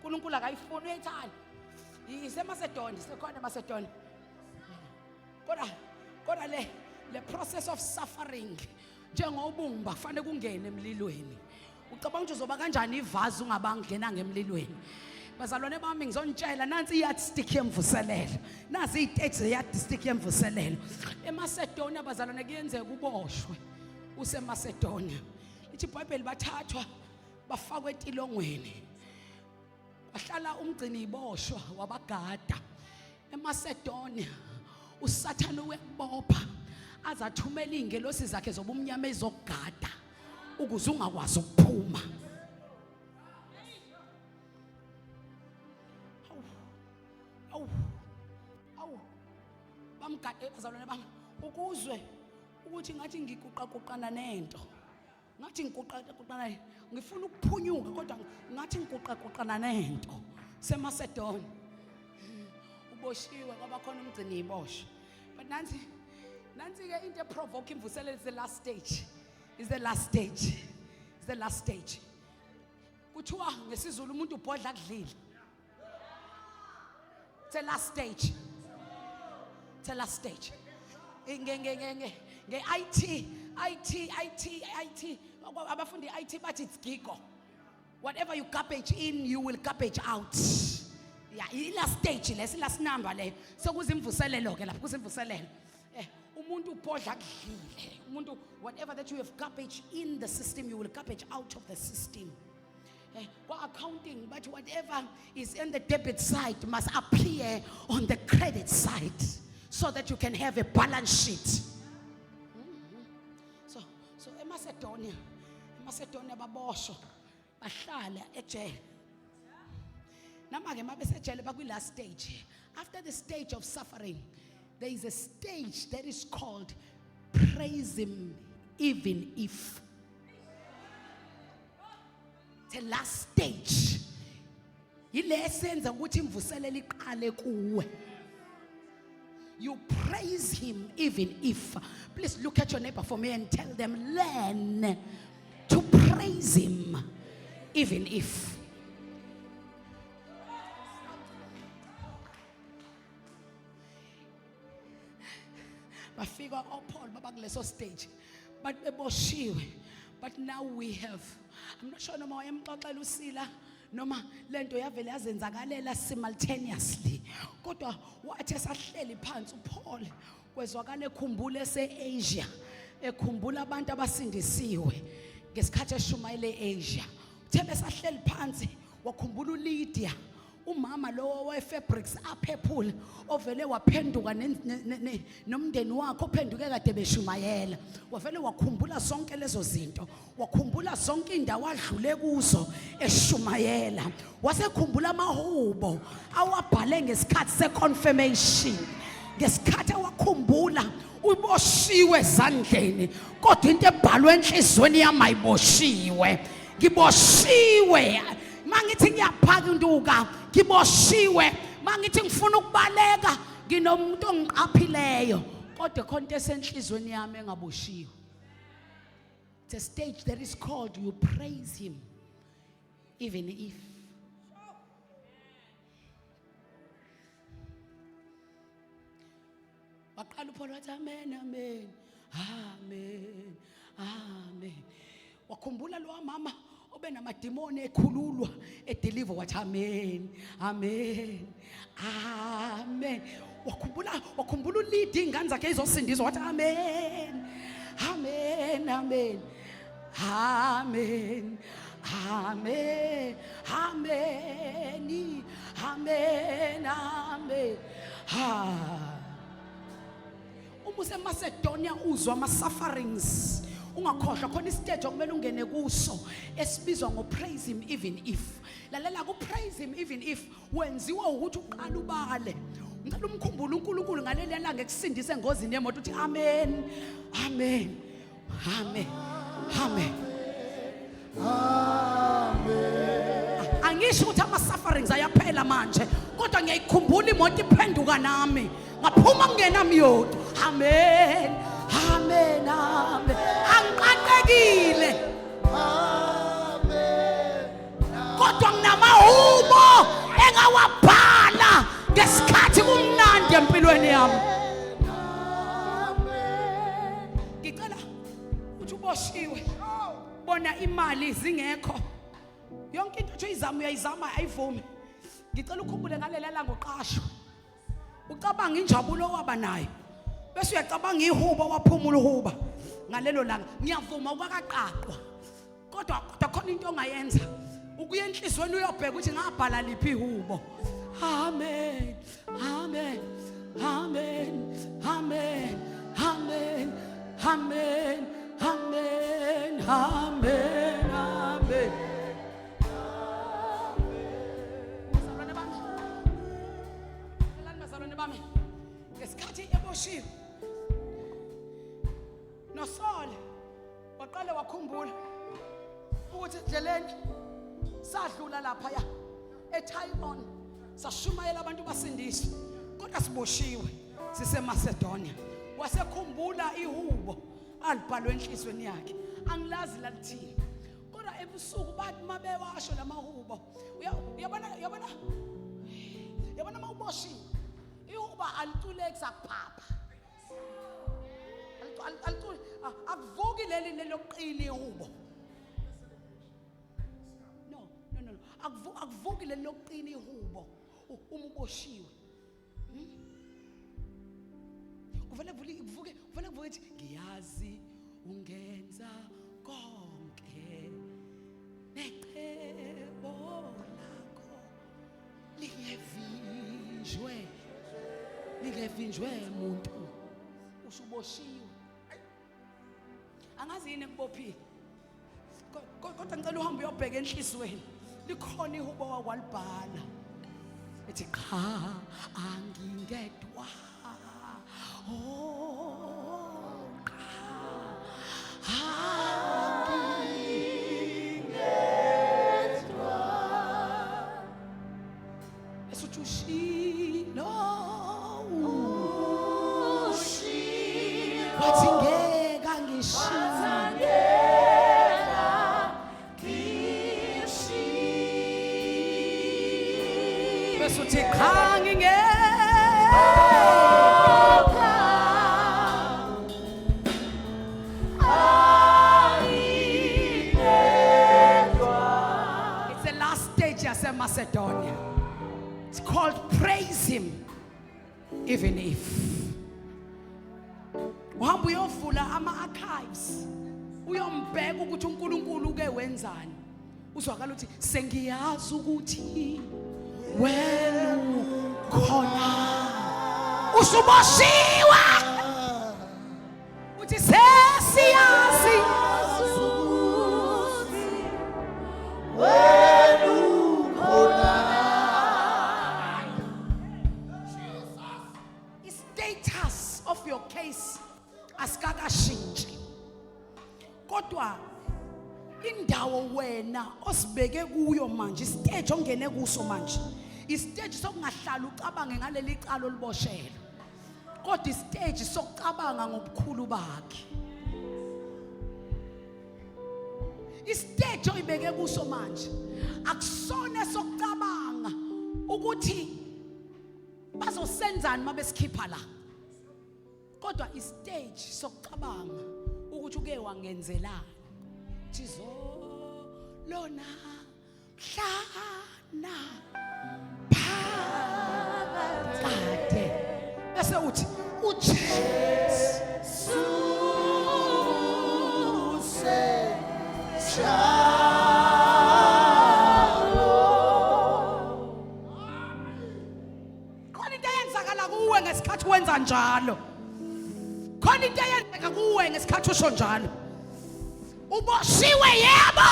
uNkulunkulu akayifuni uyayithanda. IseMacedonia sekhona eMacedonia. Kodwa le process of suffering njengobumba kufanele kungene emlilweni. Ucabanga ukuthi uzoba kanjani ivazi ungabangena ngemlilweni? Bazalwane bami ngizonitshela nansi iyardstick yemvuselelo. Nazi itekisi yeyardstick yemvuselelo. eMacedonia bazalwane kuyenzeka uboshwe useMacedonia. Ithi iBhayibheli bathathwa bafakwe etilongweni. Bahlala umgcini iboshwa wabagada eMacedonia. uSathane wekubopha azathumela ingelosi zakhe zobumnyama ezogada ukuze ungakwazi ukuphuma. Awu bamgade bazalwane bami ukuzwe ukuthi ngathi ngiguqaguqana nento. Ngathi ngiguqaguqana ngifuna ukuphunyuka kodwa ngathi ngiguqaguqana nento seMacedonia. Uboshiwe ngoba khona umgcini iboshwa. But nansi ke into provoke imvuselelo is the last stage. Is the last stage. Is the last stage. Kuthiwa ngesizulu umuntu ubhodla kudlile. It's the last stage. It's the last stage. IT abafundi IT bathi it's gigo. Whatever you garbage in you will garbage out. Yeah, last stage le last number le sokuzimvuselelo ke lapha kuzimvuselelo. Umuntu ubhodla kudlile. Umuntu whatever that you have garbage in the system you will garbage out of the system. Accounting, but whatever is in the debit side must appear on the credit side so that you can have a balance sheet. So eMacedonia babosho bahlala ejele. Namake mabesejele bakwi last stage. After the stage of suffering, there is a stage that is called praise him even if. The last stage. Yile esenza ukuthi imvuselelo iqale kuwe. You praise him even if. Please look at your neighbor for me and tell them, learn to praise him even if. Bafika Paul baba kuleso stage. But beboshiwe. But now we have, I'm not sure noma wayemxoxela uSila noma lento yavele yazenzakalela simultaneously. Kodwa wathi esahleli phansi uPaul kwezwakala ekhumbula eseAsia, ekhumbula abantu abasindisiwe ngesikhathi eshumayele eAsia. Uthe besahleli phansi wakhumbula uLydia, umama lo weFabrics aphephula ovele waphenduka nomndeni wakhe ophenduke kade beshumayela. Wavele wakhumbula zonke lezo zinto, wakhumbula zonke indawo adlule kuzo eshumayela. Wasekhumbula amahubo awabhale ngesikhathi seconfirmation, ngesikhathi wakhumbula uboshiwe ezandleni kodwa into ebhalwe enhlizweni yami ayiboshiwe ngiboshiwe mangithi ngiyaphaka induka ngiboshiwe mangithi ngifuna ukubaleka nginomuntu ongiqaphileyo kodwa khona into esenhlizweni yami engaboshiwe. It's a stage that is called you praise him even if waqala uPaul wathi amen amen amen amen. Wakhumbula lo mama obe namadimoni ekhululwa edeliver wathi amen amen amen. Wakhumbula ulead ingane zakhe izosindiswa wathi amen amen amen amen amen amen amen amen ha. Umuse Macedonia uzwa ama sufferings ungakhohlwa khona istage okumele ungene kuso esibizwa ngo praise him even if. Lalela ku praise him even if wenziwa ukuthi uqala ubale ngicela umkhumbule uNkulunkulu ngaleli langa ekusindise engozini yemoto uthi amen amen amen amen amen. Angisho ukuthi ama sufferings ayaphela manje kodwa ngiyayikhumbula imoto iphenduka nami ngaphuma ngena myoto amen amen amen angiqaqekile amen kodwa nginamahubo engawabhala ngesikhathi kumnandi empilweni yami. Ngicela uthi uboshiwe bona imali zingekho yonke into othi uyayizama ayivumi. Ngicela ukhumbule ngalelela langa uqashwa ucabanga injabulo waba nayo bese uyacabanga ihubo waphumula uhuba ngalelo langa. Ngiyavuma ukwakaqaqwa kodwa khona into ongayenza ukuya enhlizweni uyobheka ukuthi ngabhala liphi ihubo. Amen amen amen amen amen amen amen amen amen. Bazalwane bami ngesikhathi eboshiwe noSaul waqala wakhumbula ukuthi endleleni sadlula lapha ya eTyron sashumayela abantu basindiswa kodwa siboshiwe siseMacedonia. Wasekhumbula ihubo alibhalwe enhlizweni yakhe angilazi lalithini kodwa ebusuku bathi mabewasho lamahubo uyabona mawuboshiwe ihuba alituleki sakuphapha alitule akuvuki leli lokuqina ihubo no akuvuki leli lokuqina ihubo uma uboshiwe. Kuvele kuvuke ukuthi ngiyazi ungenza konke necebo lakho lingevinjwe umuntu usuboshiwe. Angazi yini kubophile kodwa ngicela uhambe uyobheka enhlizweni likhona ihubo wakwalibhala ethi cha angingedwa Macedonia. It's called praise him even if. Uhamba uyovula ama-archives uyombheka ukuthi uNkulunkulu uke wenzani uzwakala ukuthi sengiyazi ukuthi wena khona usuboshiwe uthi sesiyazi kodwa indawo wena osibeke kuyo manje, istage ongene kuso manje, istage sokungahlala ucabange ngaleli cala oliboshela, kodwa istage sokucabanga ngobukhulu bakhe. Istage oyibeke kuso manje akusona sokucabanga ukuthi bazosenzani mabesikhipha la, kodwa istage sokucabanga ukuthi uke wangenzelani. Jizo lona mhlana phakade bese uthi uJesu khona into eyenzakala kuwe ngesikhathi wenza njalo, khona into eyenzeka kuwe ngesikhathi usho njalo. Uboshiwe yebo,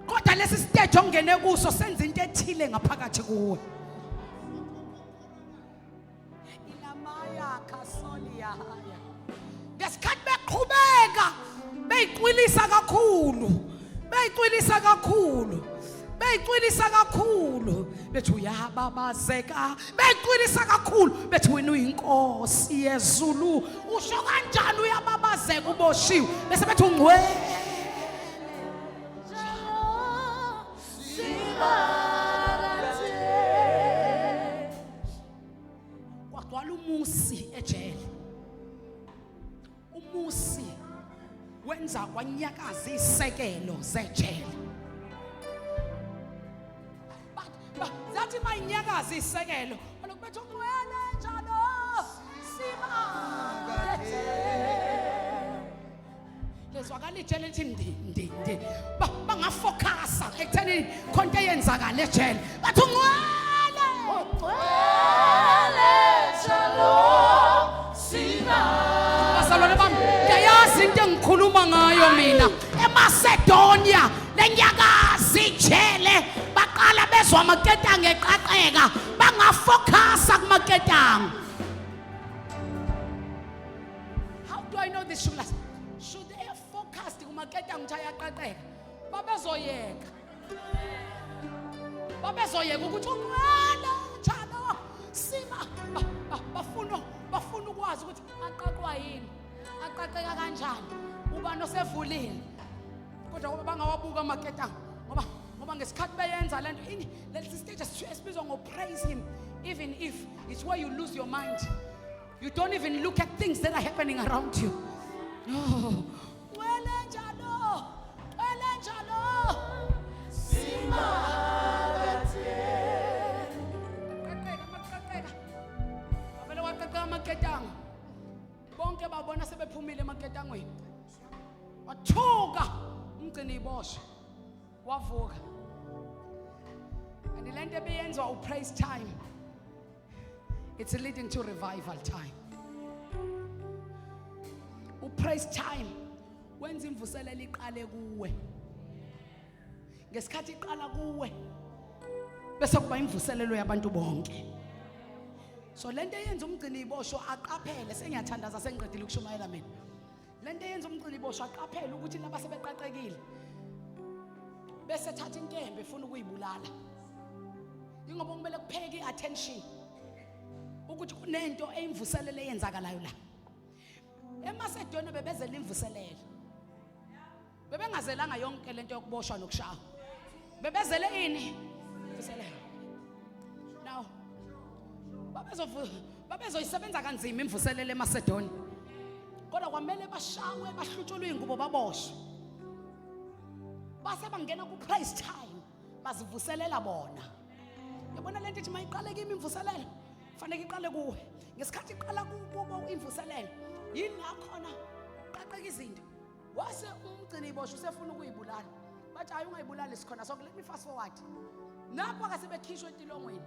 kodwa lesi stage ongene kuso senza into ethile ngaphakathi kuwe. Ilamaya kasoli yahaya ngesikhathi beqhubeka beyiqwilisa kakhulu bethi uyababazeka, beyiqwilisa kakhulu bethi wena uyinkosi yezulu. Usho kanjani uyababazeka uboshiwe? Bese bethi ungcwele kwagcwala umusi ejele. Umusi wenza kwanyakaza isekelo zejele. Zathi mayinyakaza isekelo olokubetha ungcwele njalo simakade. Lezwakala ijele lithi ndi bangafocasa ekutheni khonto eyenzakala ejele, bathi ungcwele njalo simakade. Bazalwane bami, ngiyayazi into engikhuluma ngayo mina. eMacedonia lenyakazi ijele baqala bezwa amaketanga eqaqeka, bangafocasa kumaketanga. How do I know this? Should they have focused kumaketanga ukuthi ayaqaqeka? Babezoyeka ukuthi ungcwele njalo sima. Bafuna ukwazi ukuthi aqaqwa yini, aqaqeka kanjani, ubani osevulile. Kodwa ngoba bangawabuka amaketanga, ngoba ngesikhathi beyenza lento lesi stage esibizwa ngo-praise him, even if it's where you lose your mind, you don't even look at things that are happening around you. No, wele njalo simakade. Bavele waqaqeka amaketanga, bonke babona sebephumile emaketangweni. Wathuka umgcini ibosha wavuka. And lento ebeyenzwa upraise time, it's leading to revival time. Upraise time wenza imvuselelo iqale kuwe. Ngesikhathi iqala kuwe bese kuba imvuselelo yabantu bonke. So lento eyenza umgcini ibosho aqaphele, sengiyathandaza sengiqedile ukushumayela mina. Lento eyenza umgcini ibosho aqaphele ukuthi laba sebeqaqekile bese thatha inkembe efuna ukuyibulala. Ingoba kumele kupheke attention ukuthi kunento eyimvuselelo eyenzakalayo la. eMacedonia bebezela imvuselelo, bebengazelanga yonke lento yokuboshwa nokushaya, bebezele ini imvuselelo. Now babezoyisebenza kanzima imvuselelo eMacedonia, kodwa kwamele bashawe bahlutshulwe ingubo baboshwe. Base bangena ku-praise time bazivuselela bona. Yabona lento ithi mayiqale kimi imvuselelo fanele iqale kuwe. Ngesikhathi iqala kubo imvuselelo yini la khona qaqeka izinto. Wase umgcini ibosho usefuna ukuyibulala, bathi hayi ungayibulali sikhona. So let me fast forward. Napho ake sebekhishwe entilongweni,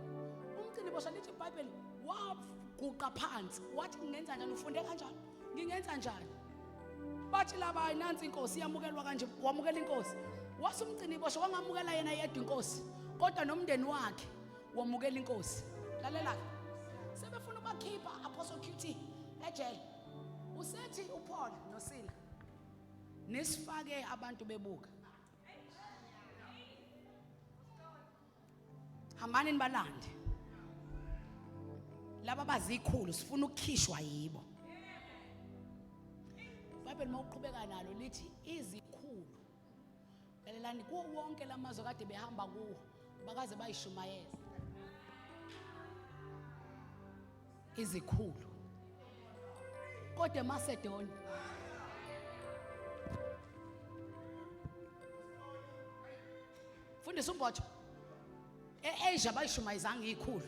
umgcini ibosho lithi iBhayibheli waguqa phansi wathi ngingenza njani, ufunde kanjani, ngingenza njani. Bathi laba nansi inkosi yamukelwa kanje, wamukela inkosi. Wase umgcini ibosho wangamukela yena yedwa inkosi, kodwa nomndeni wakhe wamukela inkosi. Lalela, sebefuna ukubakhipha Apostle QT ejele. Usethi uPaul noSila Nisifake abantu bebuka. Hambani nibalande. Laba bazikhulu sifuna ukukhishwa yibo. Bible mawuqhubeka nalo lithi izikhulu. Lalelani kuwo wonke lamazwe kade behamba kuwo bakaze bayishumayeza. Izikhulu. Kodwa eMacedonia Fundisa umbotho. EAsia bayishumayezanga ikhulu.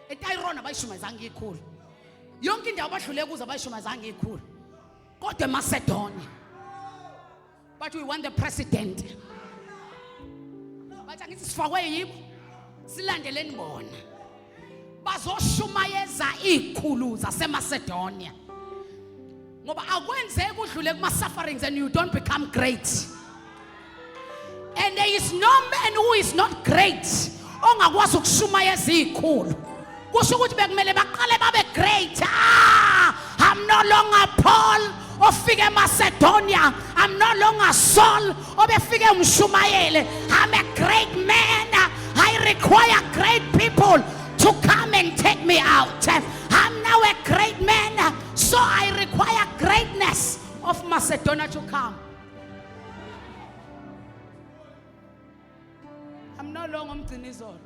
eTyrone bayishumayezanga ikhulu. Yonke indawo badlule kuzo bayishumayezanga ikhulu. Kodwa eMacedonia. But we want the president. Bathi angithi sifakwe yibo. Silandeleni bona. Bazoshumayeza ikhulu zaseMacedonia. Ngoba akwenzeki udlule kuma sufferings and you don't become great. And there is no man who is not great ongakwazi ukushumayeza ikhulu. Kusho ukuthi bekumele baqale babe great. I'm no longer Paul ofike eMacedonia. I'm no longer Saul obefike umshumayele. I'm a great man. I require great people to come and take me out. I'm now a great man, so I require greatness of Macedonia to come. I'm no longer umgcinizolo.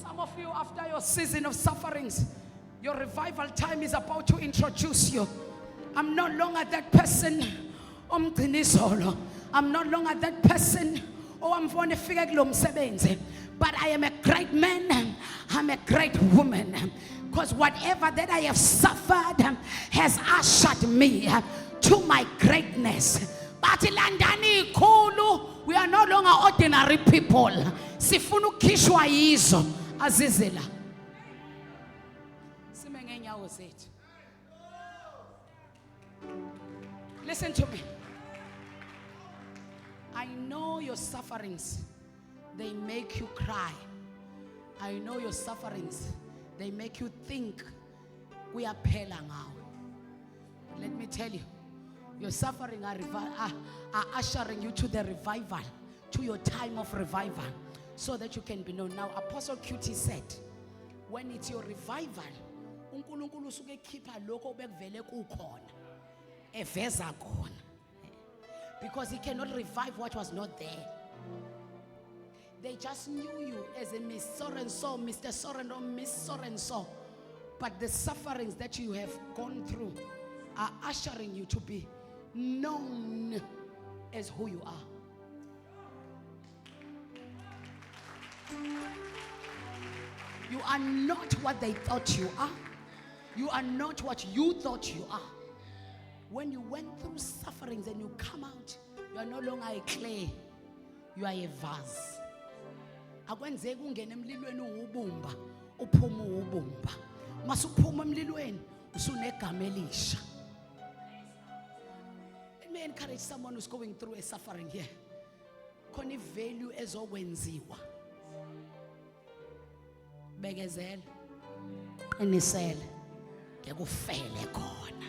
Some of you, after your season of sufferings, your revival time is about to introduce you. I'm no longer that person umgcinizolo. I'm no longer that person amfuna efika kulo msebenzi. But I am a great man. I'm a great woman. Because whatever that I have suffered has ushered me to my greatness. But ilandani ikhulu, we are no longer ordinary people. Sifuna ukukhishwa yizo azizela. Sime ngenyawo zethu. Listen to me. I know your sufferings, they make you cry. I know your sufferings, they make you think we are phela ngawe. Let me tell you, your suffering are ushering you to the revival, to your time of revival, so that you can be known. Now, Apostle QT said, when it's your revival, uNkulunkulu usuke ekhipha lokho bekuvele kukhona, eveza khona. Because he cannot revive what was not there. They just knew you as a Miss So-and-so, Mr. So-and-so, Miss So-and-so. But the sufferings that you have gone through are ushering you to be known as who you are. You are not what they thought you are. You are not what you thought you are. When you went through sufferings and you come out, you are no longer a clay, you are a vase. Akwenzeki ungene emlilweni ubumba, uphuma ubumba. Masuphuma emlilweni usunegama elisha. Let me encourage someone who's going through a suffering here. Khona value ezokwenziwa. Bekezela. Enisele. Ngekufele khona.